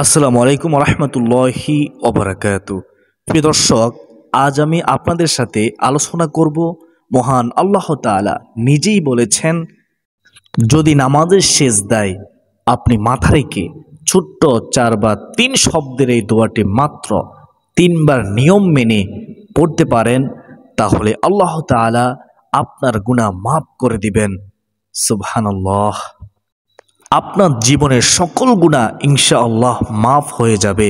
আসসালামু আলাইকুম রহমতুল্লাহি ওবারাকাতু। প্রিয় দর্শক, আজ আমি আপনাদের সাথে আলোচনা করব মহান আল্লাহ তাআলা নিজেই বলেছেন, যদি নামাজের সেজদায় আপনি মাথা রেখে ছোট্ট 4 বা 3 শব্দের এই দোয়াটি মাত্র 3 বার নিয়ম মেনে পড়তে পারেন, তাহলে আল্লাহ তাআলা আপনার গুনাহ মাফ করে দিবেন। সুবহানাল্লাহ। আপনার জীবনের সকল গুনাহ ইনশাআল্লাহ মাফ হয়ে যাবে।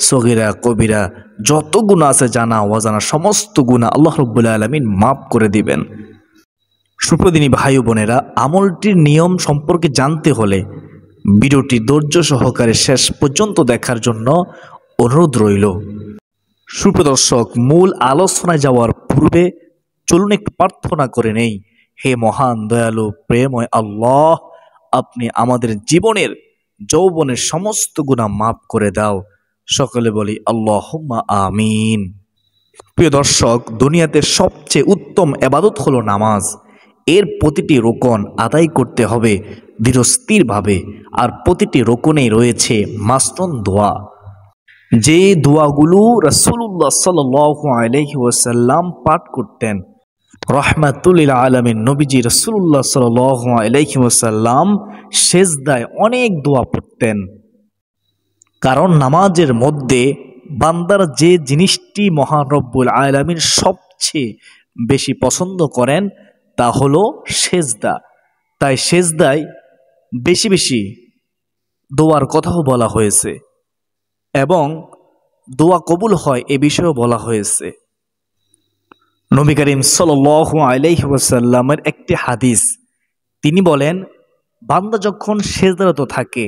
সগীরা কবিরা যত গুনাহ আছে, জানা অজানা সমস্ত গুনাহ আল্লাহ রাব্বুল আলামিন মাফ করে দিবেন। সুপ্রদিনী ভাই ও বোনেরা, আমলটির নিয়ম সম্পর্কে জানতে হলে ভিডিওটি ধৈর্য সহকারে শেষ পর্যন্ত দেখার জন্য অনুরোধ রইল। সুপ্রদর্শক, মূল আলোচনায় যাওয়ার পূর্বে চলুন একটু প্রার্থনা করে নেই। হে মহান দয়ালু প্রেমময় আল্লাহ, আপনি আমাদের জীবনের যৌবনের সমস্ত গুনাহ মাফ করে দাও। সকলে বলি আল্লাহুম্মা আমিন। প্রিয় দর্শক, দুনিয়াতে সবচেয়ে উত্তম ইবাদত হলো নামাজ। এর প্রতিটি রোকন আদায় করতে হবে ধীরস্থিরভাবে, আর প্রতিটি রোকনেই রয়েছে মাসনুন দোয়া। যে দোয়াগুলো রাসূলুল্লাহ সাল্লাল্লাহু আলাইহি ওয়াসাল্লাম পাঠ করতেন। রহমাতুল লিল আলামিন নবীজি রাসূলুল্লাহ সাল্লাল্লাহু আলাইহি ওয়াসাল্লাম সেজদায় অনেক দোয়া পড়তেন। কারণ নামাজের মধ্যে বান্দার যে জিনিসটি মহান রব্বুল আলামিন সবচেয়ে বেশি পছন্দ করেন তা হলো সেজদা। তাই সেজদায় বেশি বেশি দোয়ার কথাও বলা হয়েছে এবং দোয়া কবুল হয় এ বিষয়েও বলা হয়েছে। নবী করিম সাল্লাল্লাহু আলাইহি ওয়াসাল্লামের একটি হাদিস, তিনি বলেন, বান্দা যখন সেজদারত থাকে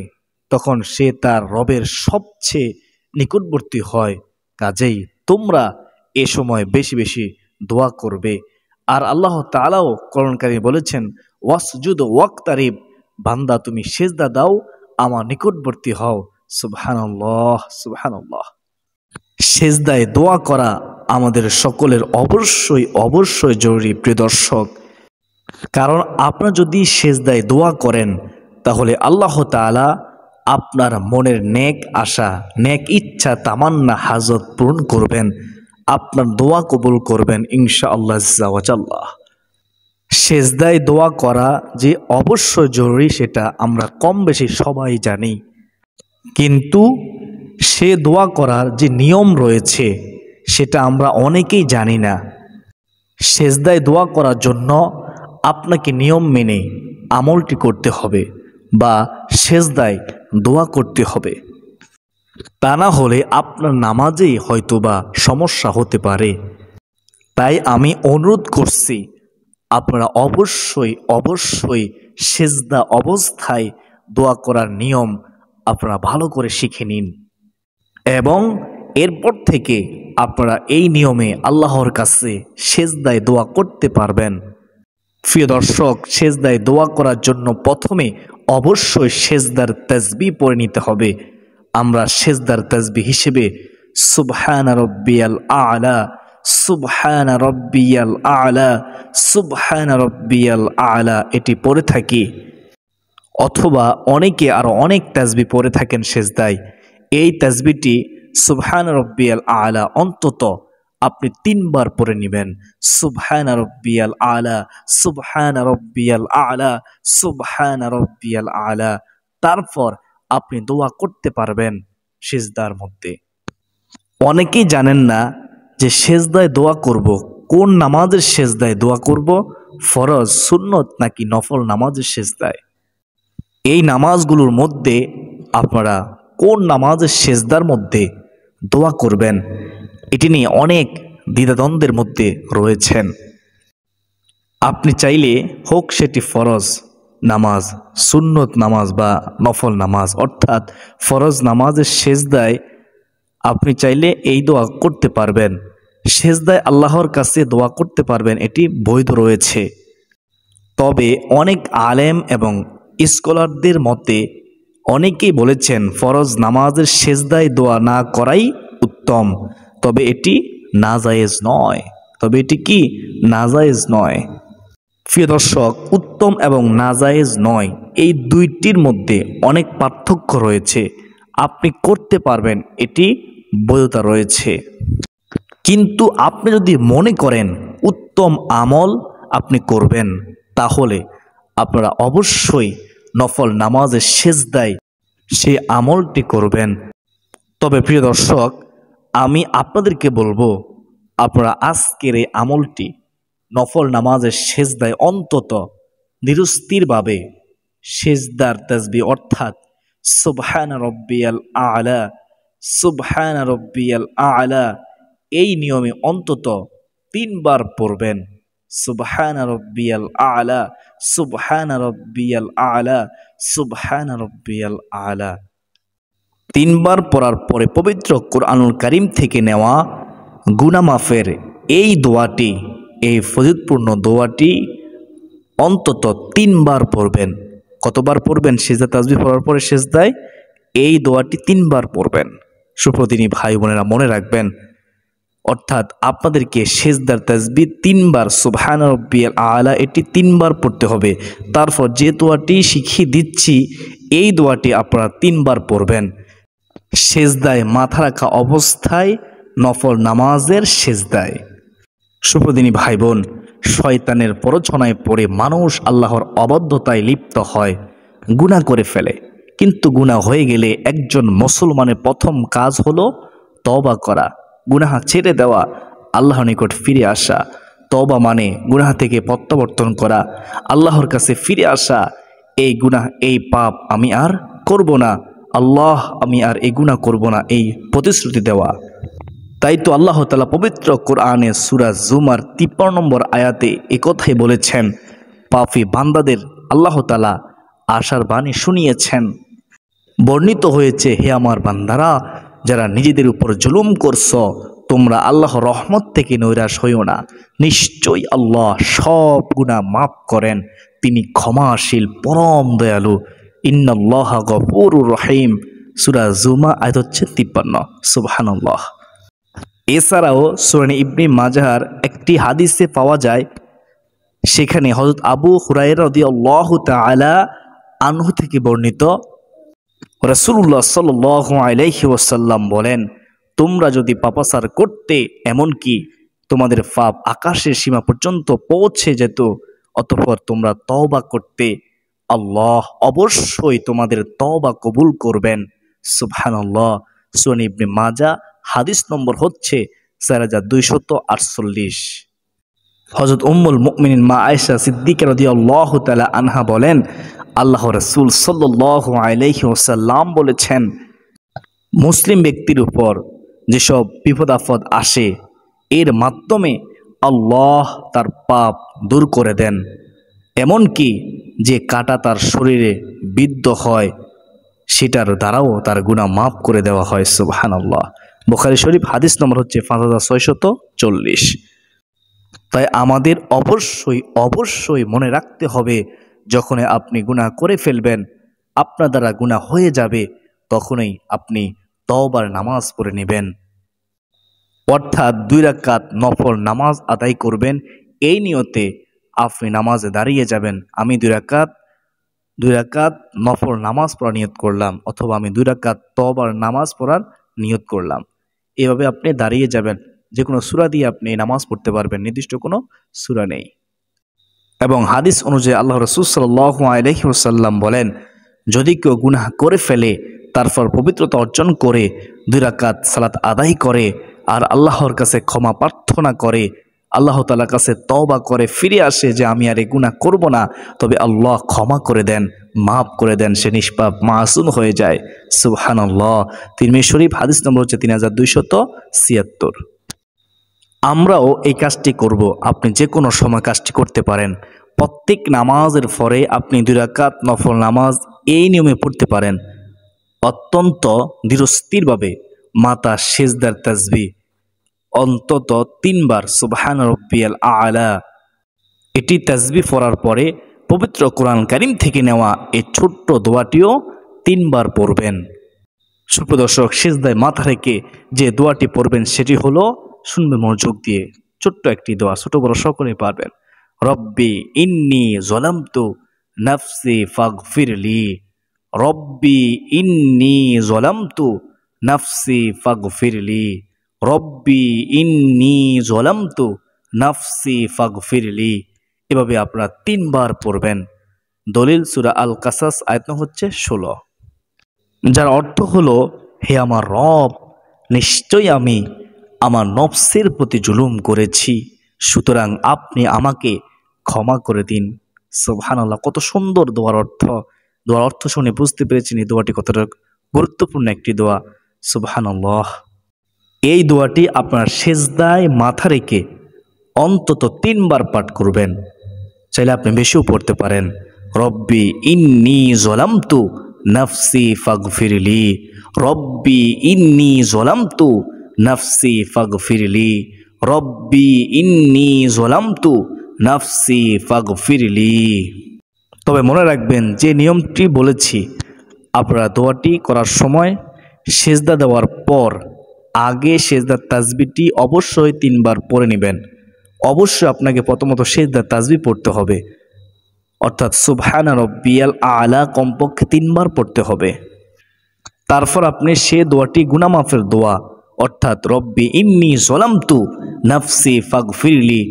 তখন সে তার রবের সবচেয়ে নিকটবর্তী হয়। কাজেই তোমরা এ সময় বেশি বেশি দোয়া করবে। আর আল্লাহ তাআলাও কোরআন কারীমে বলেছেন, ওয়াসজুদ ওয়াক্তারিব, বান্দা তুমি সেজদা দাও, আমার নিকটবর্তী হও। সুবহানাল্লাহ, সুবহানাল্লাহ। সেজদায় দোয়া করা আমাদের সকলের অবশ্যই অবশ্যই জরুরি প্রিয় দর্শক। কারণ আপনারা যদি সেজদায় দোয়া করেন তাহলে আল্লাহ তাআলা আপনার মনের নেক আশা, নেক ইচ্ছা, তামান্না, হাজত পূরণ করবেন, আপনার দোয়া কবুল করবেন ইনশাআল্লাহ আজ্জা ওয়া জাল্লা। সেজদায় দোয়া করা যে অবশ্যই জরুরি সেটা আমরা কম বেশি সবাই জানি, কিন্তু সে দোয়া করার যে নিয়ম রয়েছে সেটা আমরা অনেকেই জানি না। সেজদায় দোয়া করার জন্য আপনাকে নিয়ম মেনে আমলটি করতে হবে বা সেজদায় দোয়া করতে হবে। তা না হলে আপনার নামাজেই হয়তোবা সমস্যা হতে পারে। তাই আমি অনুরোধ করছি, আপনারা অবশ্যই অবশ্যই সেজদা অবস্থায় দোয়া করার নিয়ম আপনারা ভালো করে শিখে নিন এবং এরপর থেকে আপনারা এই নিয়মে আল্লাহর কাছে সেজদায় দোয়া করতে পারবেন। প্রিয় দর্শক, সেজদায় দোয়া করার জন্য প্রথমে অবশ্যই সেজদার তাসবিহ পড়ে নিতে হবে। আমরা সেজদার তাসবিহ হিসেবে সুবহান রাব্বিয়াল আ'লা, সুবহান রাব্বিয়াল আ'লা, সুবহান রাব্বিয়াল আ'লা এটি পড়ে থাকি, অথবা অনেকে আরো অনেক তাসবিহ পড়ে থাকেন সেজদায়। এই তাসবিহটি সুবহান রাব্বিয়াল আ'লা অন্তত আপনি 3 বার পড়ে নেবেন। সুবহান রাব্বিয়াল আ'লা, সুবহান রাব্বিয়াল আ'লা, সুবহান রাব্বিয়াল আ'লা। তারপর আপনি দোয়া করতে পারবেন সিজদার মধ্যে। অনেকেই জানেন না যে সেজদায় দোয়া করব, কোন নামাজের সেজদায় দোয়া করব, ফরজ, সুন্নত নাকি নফল নামাজের সেজদায়। এই নামাজগুলোর মধ্যে আপনারা কোন নামাজের সেজদার মধ্যে দোয়া করবেন এটি নিয়ে অনেক দ্বিধাদ্বন্দ্বের মধ্যে রয়েছেন। আপনি চাইলে হোক সেটি ফরজ নামাজ, সুন্নত নামাজ বা নফল নামাজ, অর্থাৎ ফরজ নামাজের সেজদায় আপনি চাইলে এই দোয়া করতে পারবেন। সেজদায় আল্লাহর কাছে দোয়া করতে পারবেন, এটি বৈধ রয়েছে। তবে অনেক আলেম এবং স্কলারদের মতে অনেকেই বলেছেন ফরজ নামাজের সেজদায় দোয়া না করাই উত্তম। তবে এটি নাজায়েজ নয়। নাজায়েজ নয়। প্রিয় দর্শক, উত্তম এবং নাজায়েজ নয় এই দুইটির মধ্যে অনেক পার্থক্য রয়েছে। আপনি করতে পারবেন, এটি বৈধতা রয়েছে। কিন্তু আপনি যদি মনে করেন উত্তম আমল আপনি করবেন, তাহলে আপনারা অবশ্যই নফল নামাজের সেজদায় সে আমলটি করবেন। তবে প্রিয় দর্শক, আমি আপনাদেরকে বলবো আপনারা আজকের এই আমলটি নফল নামাজের সেজদায় অন্তত ধীরস্থিরভাবে সেজদার তাসবিহ অর্থাৎ সুবহান রব্বিয়াল আ'লা, সুবহান রব্বিয়াল আ'লা এই নিয়মে অন্তত 3 বার পড়বেন। সুবহান রব্বিয়াল আ'লা, সুবহান রব্বিয়াল আ'লা, সুবহান রব্বিয়াল আ'লা 3 বার পড়ার পরে পবিত্র কোরআনুল কারীম থেকে নেওয়া গুনাহ মাফের এই দোয়াটি, এই ফজিলতপূর্ণ দোয়াটি অন্তত 3 বার পড়বেন। কতবার পড়বেন? সেজদা তাসবিহ পড়ার পরে সেজদায় এই দোয়াটি 3 বার পড়বেন। সুপ্রতিনি ভাই বোনেরা মনে রাখবেন, অর্থাৎ আপনাদেরকে সেজদার তাসবিহ 3 বার সুবহান রব্বিয়াল আ'লা এটি 3 বার পড়তে হবে। তারপর যে দোয়াটি শিখিয়ে দিচ্ছি এই দোয়াটি আপনারা 3 বার পড়বেন সেজদায় মাথা রাখা অবস্থায়, নফল নামাজের সেজদায়। সুপ্রতিনি ভাই বোন, শয়তানের প্ররোচনায় পড়ে মানুষ আল্লাহর অবাধ্যতায় লিপ্ত হয়, গুনাহ করে ফেলে। কিন্তু গুনাহ হয়ে গেলে একজন মুসলমানের প্রথম কাজ হলো তওবা করা, গুনাহ ছেড়ে দেওয়া, আল্লাহর নিকট ফিরে আসা। তওবা মানে গুনাহ থেকে প্রত্যাবর্তন করা, আল্লাহর কাছে ফিরে আসা। এই গুনাহ, এই পাপ আমি আর করব না, আল্লাহ আমি আর এই গুনাহ করব না, এই প্রতিশ্রুতি দেওয়া। তাই তো আল্লাহ তাআলা পবিত্র কোরআনে সূরা জুমার 53 নম্বর আয়াতে একথাই বলেছেন, পাপী বান্দাদের আল্লাহ তাআলা আশার বাণী শুনিয়েছেন। বর্ণিত হয়েছে, হে আমার বান্দারা, যারা নিজেদের উপর জুলুম করছো, তোমরা আল্লাহর রহমত থেকে নৈরাশ হইও না। নিশ্চয়ই আল্লাহ সব গুনাহ মাফ করেন, তিনি ক্ষমাশীল পরম দয়ালু। ইন্নাল্লাহা গফুরুর রহিম। সূরা জুমা আয়াত হচ্ছে 53। সুবহানাল্লাহ। এছাড়াও সুনানে ইবনে মাজাহর একটি হাদিসে পাওয়া যায়, সেখানে হযরত আবু হুরায়রা রাদিয়াল্লাহু তাআলা আনহু থেকে বর্ণিত, রাসূলুল্লাহ সাল্লাল্লাহু আলাইহি ওয়াসাল্লাম বলেন, তোমরা যদি পাপাচার করতে, এমনকি তোমাদের পাপ আকাশের সীমা পর্যন্ত পৌঁছে যেত, অতঃপর তোমরা তওবা করতে, আল্লাহ অবশ্যই তোমাদের তওবা কবুল করবেন। সুবহানাল্লাহ। সুনানে ইবনে মাজাহ হাদিস নম্বর হচ্ছে 4248। হযরত উম্মুল মুমিনিন মা আয়েশা সিদ্দিকা রাদিয়াল্লাহু তাআলা আনহা বলেন, আল্লাহর রাসূল সাল্লাল্লাহু আলাইহি ওয়াসাল্লাম বলেছেন, মুসলিম ব্যক্তির উপর যেসব বিপদ আপদ আসে, এর মাধ্যমে আল্লাহ তার পাপ দূর করে দেন। এমনকি যে কাঁটা তার শরীরে বিদ্ধ হয়, সেটার দ্বারাও তার গুনাহ মাফ করে দেওয়া হয়। সুবহানাল্লাহ। বুখারী শরীফ হাদিস নম্বর হচ্ছে 5640। তাই আমাদের অবশ্যই মনে রাখতে হবে, যখনই আপনি গুনাহ করে ফেলবেন, আপনার দ্বারা গুনাহ হয়ে যাবে, তখনই আপনি তওবার নামাজ পড়ে নেবেন। অর্থাৎ 2 রাকাত নফল নামাজ আদায় করবেন। এই নিয়তে আপনি নামাজে দাঁড়িয়ে যাবেন, আমি 2 রাকাত নফল নামাজ পড়ার নিয়ত করলাম, অথবা আমি 2 রাকাত তওবার নামাজ পড়ার নিয়ত করলাম। এভাবে আপনি দাঁড়িয়ে যাবেন। যে কোনো সূরা দিয়ে আপনি নামাজ পড়তে পারবেন, নির্দিষ্ট কোনো সূরা নেই। এবং হাদিস অনুযায়ী আল্লাহ রাসূল সাল্লাল্লাহু আলাইহি ওয়াসাল্লাম বলেন, যদি কেউ গুনাহ করে ফেলে, তারপর পবিত্রতা অর্জন করে 2 রাকাত সালাত আদায় করে, আর আল্লাহর কাছে ক্ষমা প্রার্থনা করে, আল্লাহ তাআলার কাছে তওবা করে ফিরে আসে যে আমি আর এই গুনাহ করব না, তবে আল্লাহ ক্ষমা করে দেন, মাফ করে দেন, সে নিষ্পাপ মাসুম হয়ে যায়। সুবহানাল্লাহ। তিরমিজি শরীফ হাদিস নম্বর হচ্ছে 3276। আমরাও এই কাজটি করব। আপনি যে কোনো সময় কাজটি করতে পারেন। প্রত্যেক নামাজের পরে আপনি 2 রাকাত নফল নামাজ এই নিয়মে পড়তে পারেন। অত্যন্ত ধীরস্থিরভাবে মাথা সেজদার তাসবিহ অন্তত 3 বার সুবহান রব্বিয়াল আ'লা এটি তাসবিহ পড়ার পরে পবিত্র কোরআন কারীম থেকে নেওয়া এই ছোট্ট দোয়াটিও 3 বার পড়বেন। সুপ্রিয় দর্শক, সিজদায় মাথা রেখে যে দোয়াটি পড়বেন সেটি হলো, শুনবে মনোযোগ দিয়ে, ছোট্ট একটি দোয়া, ছোট বড় সকলেই পারবেন। রব্বি ইন্নী যালামতু নাফসি ফাগফিরলি রব্বি ইন্নী যালামতু নাফসি ফাগফিরলি, রব্বি ইন্নী যালামতু নাফসি ফাগফিরলি। এভাবে আপনারা 3 বার পড়বেন। দলিল সূরা আল কাসাস আয়াত নং হচ্ছে 16, যার অর্থ হলো, হে আমার রব, নিশ্চয়ই আমি আমার নফসের প্রতি জুলুম করেছি, সুতরাং আপনি আমাকে ক্ষমা করে দিন। সুবহানাল্লাহ, কত সুন্দর দোয়ার অর্থ। দোয়ার অর্থ শুনে বুঝতে পেরেছেন এই দোয়াটি কতটা গুরুত্বপূর্ণ একটি দোয়া। সুবহানাল্লাহ। এই দোয়াটি আপনার সেজদায় মাথা রেখে অন্তত 3 বার পাঠ করবেন, চাইলে আপনি বেশিও পড়তে পারেন। রব্বি ইন্নী যালামতু নাফসি ফাগফিরলি, রব্বি ইন্নী যালামতু নাফসি ফাগফিরলি, রব্বি ইন্নী যালামতু নাফসি ফাগফিরলি। তবে মনে রাখবেন, যে নিয়মটি বলেছি, আপনারা দোয়াটি করার সময় সেজদা দেওয়ার পর আগে সেজদার তাসবিহটি অবশ্যই 3 বার পড়ে নেবেন। অবশ্যই আপনাকে প্রথমত সেজদার তাসবিহ পড়তে হবে, অর্থাৎ সুবহানা রব্বিয়াল আলা কমপক্ষে 3 বার পড়তে হবে। তারপর আপনি সে দোয়াটি গুনাহ মাফের দোয়া, অর্থাৎ রব্বি ইন্নী যালামতু নাফসি ফাগফিরলি,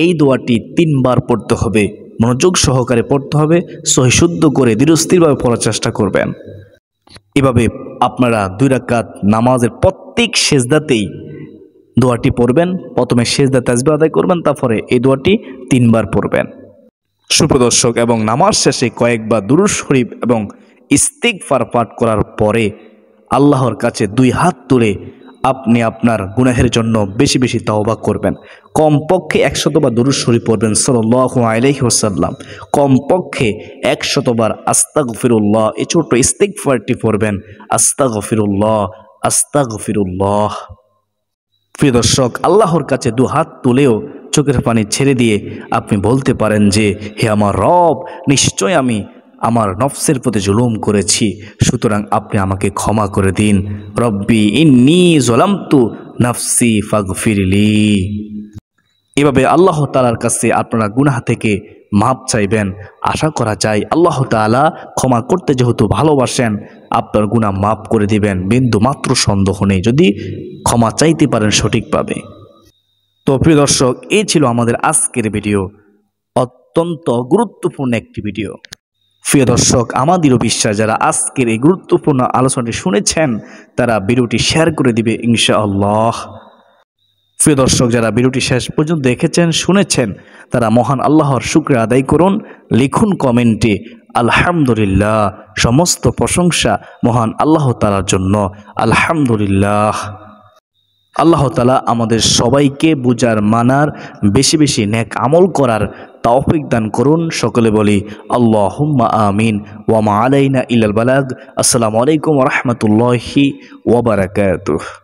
এই দোয়াটি 3 বার পড়তে হবে। মনোযোগ সহকারে পড়তে হবে, সহি শুদ্ধ করে ধীরস্থিরভাবে পড়ার চেষ্টা করবেন। এভাবে আপনারা 2 রাকাত নামাজের প্রত্যেক সেজদাতেই দোয়াটি পড়বেন। প্রথমে সেজদা তাসবিহ আদায় করবেন, তারপরে এই দোয়াটি 3 বার পড়বেন। সুপ্রদর্শক, এবং নামাজ শেষে কয়েকবার দুরূদ শরীফ এবং ইস্তিগফার পাঠ করার পরে আল্লাহর কাছে 2 হাত তুলে আপনি আপনার গুনাহের জন্য বেশি বেশি তাওবা করবেন। কমপক্ষে 100 বার দুরূদ শরীফ পড়বেন সাল্লাল্লাহু আলাইহি ওয়াসাল্লাম, কমপক্ষে 100 বার আস্তাগফিরুল্লাহ, এই ছোট্ট ইস্তিগফারটি পড়বেন, আস্তাগফিরুল্লাহ আস্তাগফিরুল্লাহ। প্রিয় দর্শক, আল্লাহর কাছে 2 হাত তুলেও চোখের পানি ছেড়ে দিয়ে আপনি বলতে পারেন যে, হে আমার রব, নিশ্চয় আমি আমার নফসের প্রতি জুলুম করেছি, সুতরাং আপনি আমাকে ক্ষমা করে দিন। রব্বি ইন্নী যালামতু নাফসি ফাগফিরলি। এভাবে আল্লাহ তাআলার কাছে আপনারা গুনাহ থেকে মাপ চাইবেন। আশা করা যায় আল্লাহ তাআলা ক্ষমা করতে যেহেতু ভালোবাসেন, আপনার গুনাহ মাপ করে দিবেন, বিন্দু মাত্র সন্দেহ নেই, যদি ক্ষমা চাইতে পারেন সঠিকভাবে। তো প্রিয় দর্শক, এই ছিল আমাদের আজকের ভিডিও, অত্যন্ত গুরুত্বপূর্ণ একটি ভিডিও। প্রিয় দর্শক, আমাদেরও বিশ্বাস যারা আজকের এই গুরুত্বপূর্ণ আলোচনাটি শুনেছেন তারা ভিডিওটি শেয়ার করে দিবে ইনশাআল্লাহ। প্রিয় দর্শক, যারা ভিডিওটি শেষ পর্যন্ত দেখেছেন শুনেছেন তারা মহান আল্লাহর শুকরিয়া আদায় করুন। লিখুন কমেন্টে আলহামদুলিল্লাহ। সমস্ত প্রশংসা মহান আল্লাহ তাআলার জন্য, আলহামদুলিল্লাহ। আল্লাহ তাআলা আমাদের সবাইকে বুঝার, মানার, বেশি বেশি নেক আমল করার তৌফিক দান করুন। সকলে বলি আল্লাহুম্মা আমিন। ওয়া মা আলাইনা ইল্লাল বালাগ। আসসালামু আলাইকুম ওয়া রাহমাতুল্লাহি ওয়া বারাকাতুহু।